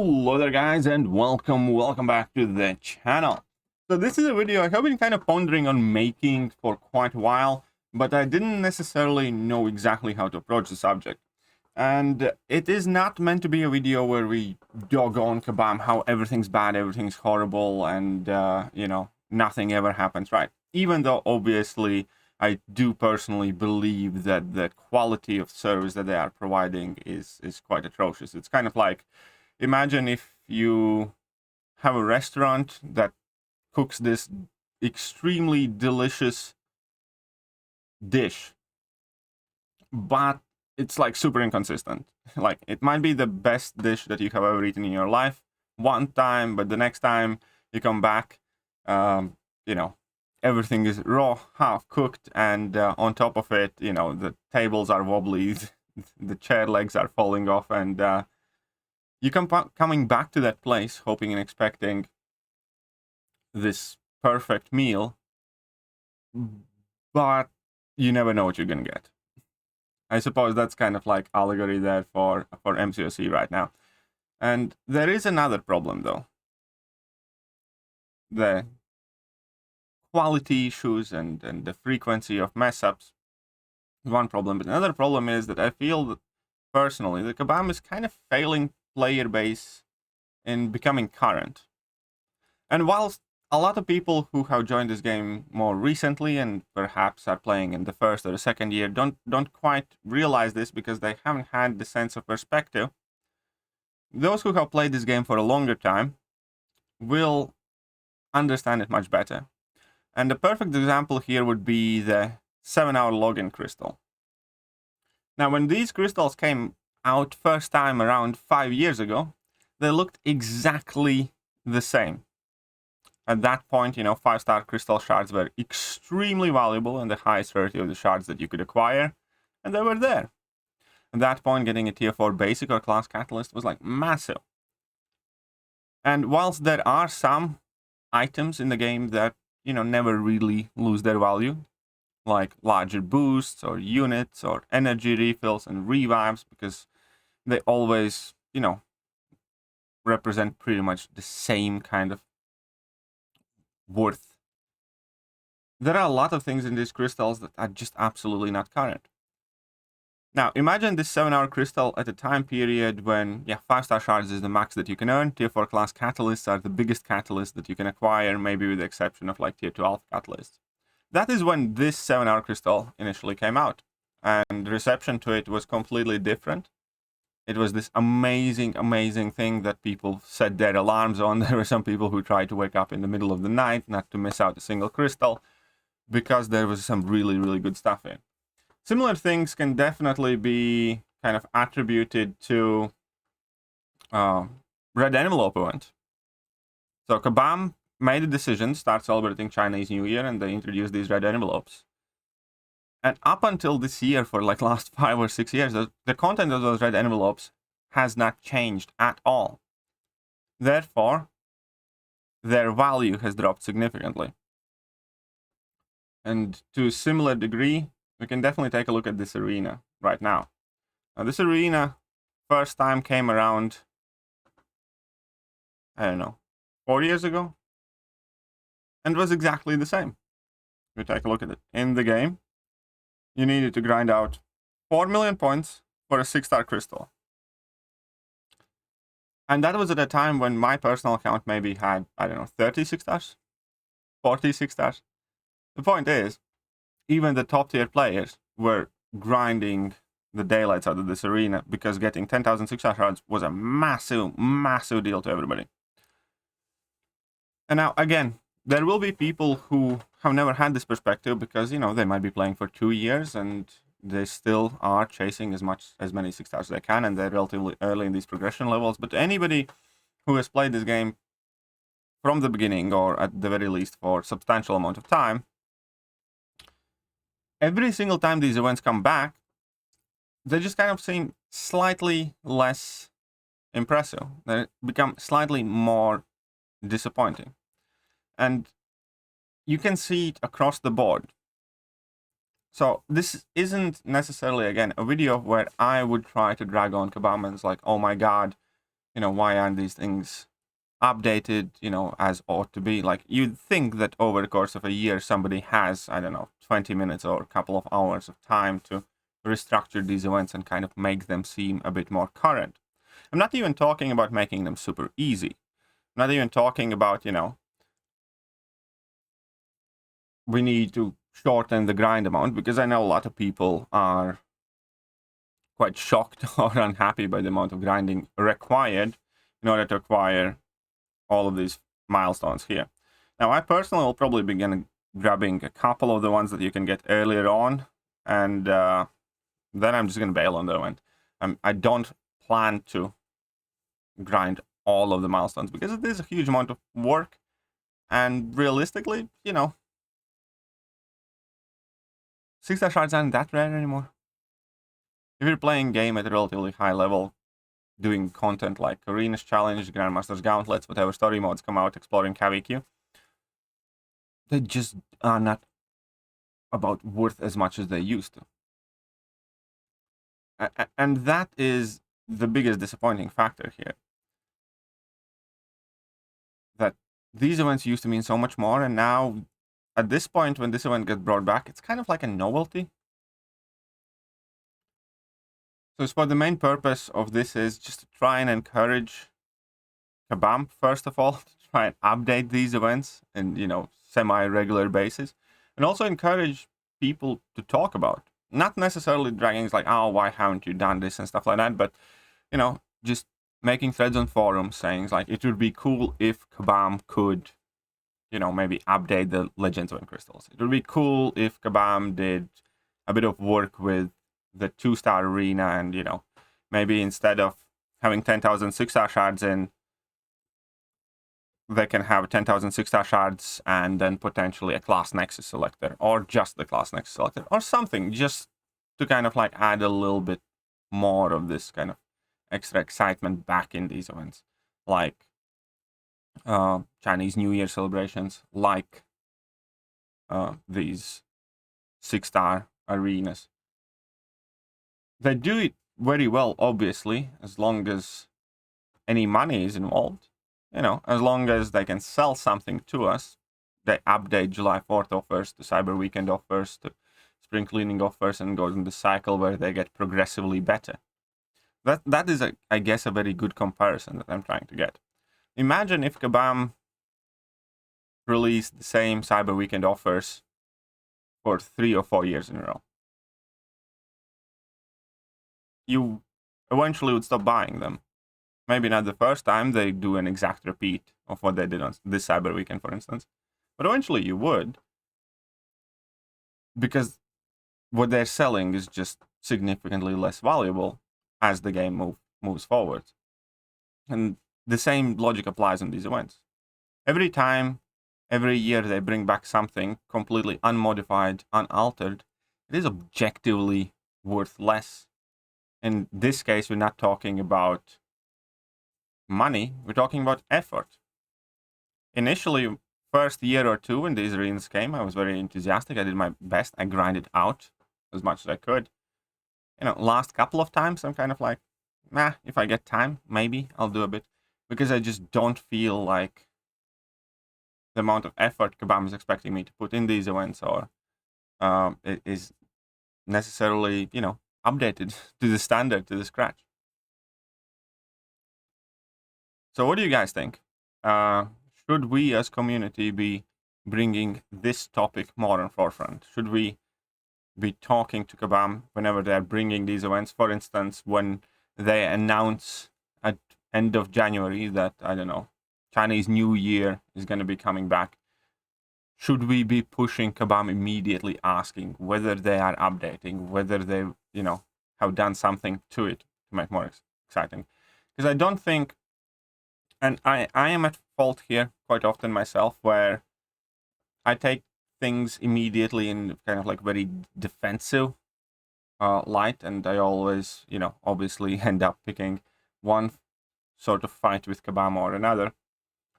Hello there guys, and welcome back to the channel. So this is a video I have been kind of pondering on making for quite a while, but I didn't necessarily know exactly how to approach the subject. And it is not meant to be a video where we dog on Kabam, how everything's bad, everything's horrible, and nothing ever happens right. Even though obviously I do personally believe that the quality of service that they are providing is quite atrocious. It's kind of like, imagine if you have a restaurant that cooks this extremely delicious dish, but it's like super inconsistent. Like, it might be the best dish that you have ever eaten in your life one time, but the next time you come back, everything is raw, half cooked, and on top of it, the tables are wobbly, the chair legs are falling off, and you coming back to that place hoping and expecting this perfect meal, but you never know what you're gonna get. I suppose that's kind of like allegory there for MCOC right now. And there is another problem though. The quality issues and the frequency of mess-ups is one problem, but another problem is that I feel that personally the Kabam is kind of failing player base in becoming current. And whilst a lot of people who have joined this game more recently and perhaps are playing in the first or the second year don't quite realize this because they haven't had the sense of perspective, those who have played this game for a longer time will understand it much better. And the perfect example here would be the 7-hour login crystal. Now, when these crystals came out first time around 5 years ago, they looked exactly the same. At that point, 5-star crystal shards were extremely valuable and the highest rarity of the shards that you could acquire, and they were there. At that point, getting a tier 4 basic or class catalyst was like massive. And whilst there are some items in the game that never really lose their value, like larger boosts or units or energy refills and revives, because they always, represent pretty much the same kind of worth. There are a lot of things in these crystals that are just absolutely not current. Now, imagine this 7-hour crystal at a time period when, 5-star shards is the max that you can earn. Tier 4 class catalysts are the biggest catalysts that you can acquire, maybe with the exception of like tier 2 alpha catalysts. That is when this 7-hour crystal initially came out, and the reception to it was completely different. It was this amazing thing that people set their alarms on. There were some people who tried to wake up in the middle of the night not to miss out a single crystal because there was some really good stuff in. Similar things can definitely be kind of attributed to Red Envelope event. So Kabam made a decision, start celebrating Chinese New Year, and they introduced these red envelopes. And up until this year, for like last 5 or 6 years, the content of those red envelopes has not changed at all. Therefore, their value has dropped significantly. And to a similar degree, we can definitely take a look at this arena right now. Now, this arena first time came around, 4 years ago, and was exactly the same. If we take a look at it in the game, you needed to grind out 4 million points for a 6-star crystal. And that was at a time when my personal account maybe had, 36 stars, 46 stars. The point is, even the top tier players were grinding the daylights out of this arena because getting 10,000 6-star shards was a massive deal to everybody. And now, again, there will be people who have never had this perspective because, they might be playing for 2 years and they still are chasing as many 6-stars as they can, and they're relatively early in these progression levels. But anybody who has played this game from the beginning, or at the very least for a substantial amount of time, every single time these events come back, they just kind of seem slightly less impressive. They become slightly more disappointing. And you can see it across the board. So this isn't necessarily, again, a video where I would try to drag on Kabam and it's like, oh my god, why aren't these things updated, as ought to be? Like, you'd think that over the course of a year, somebody has, I don't know, 20 minutes or a couple of hours of time to restructure these events and kind of make them seem a bit more current. I'm not even talking about making them super easy. I'm not even talking about, we need to shorten the grind amount, because I know a lot of people are quite shocked or unhappy by the amount of grinding required in order to acquire all of these milestones here. Now, I personally will probably begin grabbing a couple of the ones that you can get earlier on, and then I'm just going to bail on the event. I don't plan to grind all of the milestones, because it is a huge amount of work, and realistically, 6-star shards aren't that rare anymore. If you're playing game at a relatively high level, doing content like Arenas Challenge, Grandmaster's Gauntlets, whatever story modes come out, exploring KVQ, they just are not about worth as much as they used to. And that is the biggest disappointing factor here. That these events used to mean so much more, and now, at this point, when this event gets brought back, it's kind of like a novelty. So the main purpose of this is just to try and encourage Kabam, first of all, to try and update these events in, semi-regular basis, and also encourage people to talk about. Not necessarily dragging like, oh, why haven't you done this and stuff like that, but, just making threads on forums saying like, it would be cool if Kabam could, maybe update the Legends of Crystals. It would be cool if Kabam did a bit of work with the 2-star arena, and, maybe instead of having 10,000 6-star shards in, they can have 10,000 6-star shards and then potentially a class Nexus selector, or just the class Nexus selector, or something, just to kind of like add a little bit more of this kind of extra excitement back in these events, like Chinese New Year celebrations, like these 6-star arenas. They do it very well, obviously, as long as any money is involved. As long as they can sell something to us. They update July 4th offers to Cyber Weekend offers to Spring Cleaning offers, and goes in the cycle where they get progressively better. That is, I guess, a very good comparison that I'm trying to get. Imagine if Kabam released the same Cyber Weekend offers for 3 or 4 years in a row. You eventually would stop buying them. Maybe not the first time they do an exact repeat of what they did on this Cyber Weekend, for instance, but eventually you would, because what they're selling is just significantly less valuable as the game moves forward. And the same logic applies in these events. Every time, every year they bring back something completely unmodified, unaltered, it is objectively worth less. In this case, we're not talking about money, we're talking about effort. Initially, first year or two when these arenas came, I was very enthusiastic. I did my best. I grinded out as much as I could. Last couple of times, I'm kind of like, nah, if I get time, maybe I'll do a bit. Because I just don't feel like the amount of effort Kabam is expecting me to put in these events or it is necessarily, updated to the standard, to the scratch. So what do you guys think? Should we as community be bringing this topic more on forefront? Should we be talking to Kabam whenever they're bringing these events? For instance, when they announce at end of January that, I don't know, Chinese New Year is going to be coming back, should we be pushing Kabam immediately, asking whether they are updating, whether they, have done something to it to make more exciting? Because I don't think, and I am at fault here quite often myself, where I take things immediately in kind of like very defensive light, and I always, obviously end up picking one sort of fight with Kabam or another.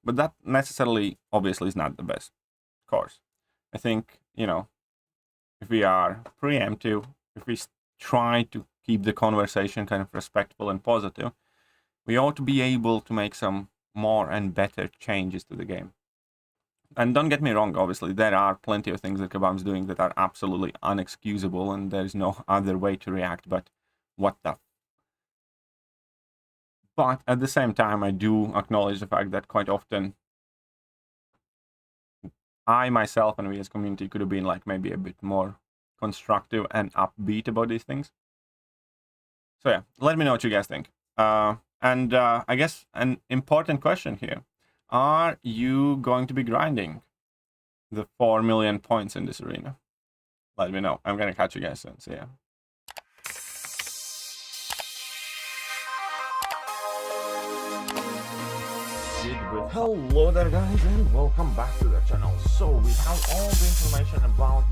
But that necessarily, obviously, is not the best course. I think, if we are preemptive, if we try to keep the conversation kind of respectful and positive, we ought to be able to make some more and better changes to the game. And don't get me wrong, obviously, there are plenty of things that Kabam's doing that are absolutely unexcusable, and there's no other way to react but what the But at the same time, I do acknowledge the fact that quite often I myself and we as community could have been like maybe a bit more constructive and upbeat about these things. So yeah, let me know what you guys think. And I guess an important question here. Are you going to be grinding the 4 million points in this arena? Let me know. I'm going to catch you guys soon. See ya. Hello there guys and welcome back to the channel. So we have all the information about